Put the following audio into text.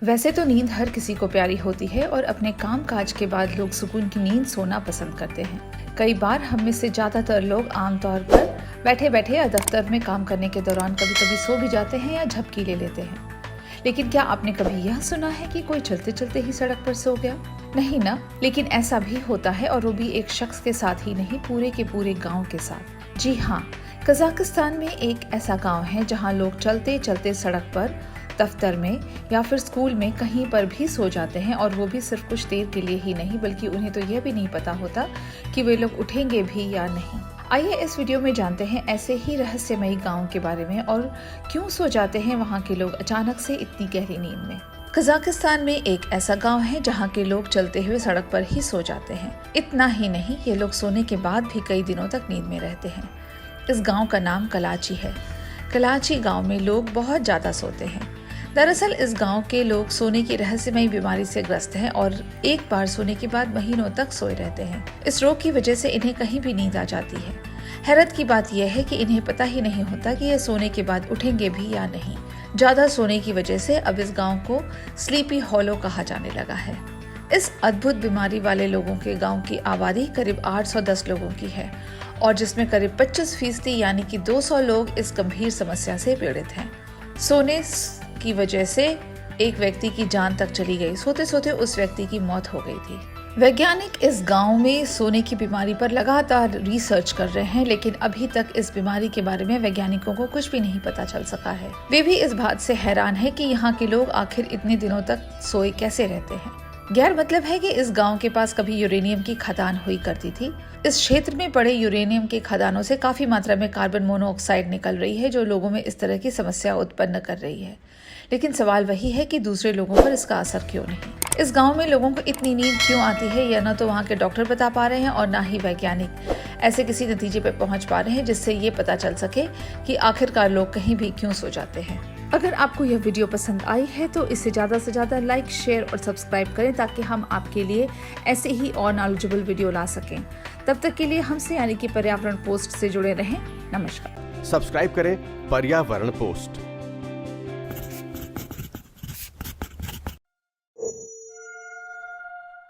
वैसे तो नींद हर किसी को प्यारी होती है और अपने काम काज के बाद लोग सुकून की नींद सोना पसंद करते हैं। कई बार हम में से ज्यादातर लोग आमतौर पर बैठे बैठे या दफ्तर में काम करने के दौरान कभी कभी सो भी जाते हैं या झपकी ले लेते हैं। लेकिन क्या आपने कभी यह सुना है कि कोई चलते चलते ही सड़क पर सो गया? नहीं ना। लेकिन ऐसा भी होता है, और वो भी एक शख्स के साथ ही नहीं, पूरे के पूरे गाँव के साथ। जी हाँ, कजाकिस्तान में एक ऐसा गाँव है जहाँ लोग चलते चलते सड़क पर, दफ्तर में या फिर स्कूल में कहीं पर भी सो जाते हैं, और वो भी सिर्फ कुछ देर के लिए ही नहीं, बल्कि उन्हें तो यह भी नहीं पता होता कि वे लोग उठेंगे भी या नहीं। आइए इस वीडियो में जानते हैं ऐसे ही रहस्यमयी गांव के बारे में, और क्यों सो जाते हैं वहां के लोग अचानक से इतनी गहरी नींद में। कजाकिस्तान में एक ऐसा गांव है जहां के लोग चलते हुए सड़क पर ही सो जाते हैं। इतना ही नहीं, ये लोग सोने के बाद भी कई दिनों तक नींद में रहते हैं। इस गाँव का नाम कलाची है। कलाची गाँव में लोग बहुत ज्यादा सोते हैं। दरअसल इस गांव के लोग सोने की रहस्यमयी बीमारी से ग्रस्त हैं और एक बार सोने के बाद महीनों तक सोए रहते हैं। इस रोग की वजह से इन्हें कहीं भी नींद आ जाती है। हैरत की बात यह है कि इन्हें पता ही नहीं होता कि ये सोने के बाद उठेंगे भी या नहीं। ज्यादा सोने की वजह से अब इस गांव को स्लीपी हॉलो कहा जाने लगा है। इस अद्भुत बीमारी वाले लोगों के गाँव की आबादी करीब 810 लोगों की है, और जिसमें करीब 25% यानी कि 200 लोग इस गंभीर समस्या से पीड़ित हैं। सोने की वजह से एक व्यक्ति की जान तक चली गई। सोते सोते उस व्यक्ति की मौत हो गई थी। वैज्ञानिक इस गांव में सोने की बीमारी पर लगातार रिसर्च कर रहे हैं, लेकिन अभी तक इस बीमारी के बारे में वैज्ञानिकों को कुछ भी नहीं पता चल सका है। वे भी इस बात से हैरान है कि यहाँ के लोग आखिर इतने दिनों तक सोए कैसे रहते हैं। गैर मतलब है कि इस गांव के पास कभी यूरेनियम की खदान हुई करती थी। इस क्षेत्र में पड़े यूरेनियम के खदानों से काफी मात्रा में कार्बन मोनोऑक्साइड निकल रही है, जो लोगों में इस तरह की समस्या उत्पन्न कर रही है। लेकिन सवाल वही है कि दूसरे लोगों पर इसका असर क्यों नहीं। इस गांव में लोगों को इतनी नींद क्यों आती है, यह न तो वहां के डॉक्टर बता पा रहे हैं और न ही वैज्ञानिक ऐसे किसी नतीजे पर पहुंच पा रहे हैं जिससे ये पता चल सके कि आखिरकार लोग कहीं भी क्यों सो जाते हैं। अगर आपको यह वीडियो पसंद आई है तो इसे ज़्यादा से ज़्यादा लाइक, शेयर और सब्सक्राइब करें, ताकि हम आपके लिए ऐसे ही और नॉलेजेबल वीडियो ला सकें। तब तक के लिए हमसे यानी कि पर्यावरण पोस्ट से जुड़े रहें। नमस्कार। सब्सक्राइब करें पर्यावरण पोस्ट।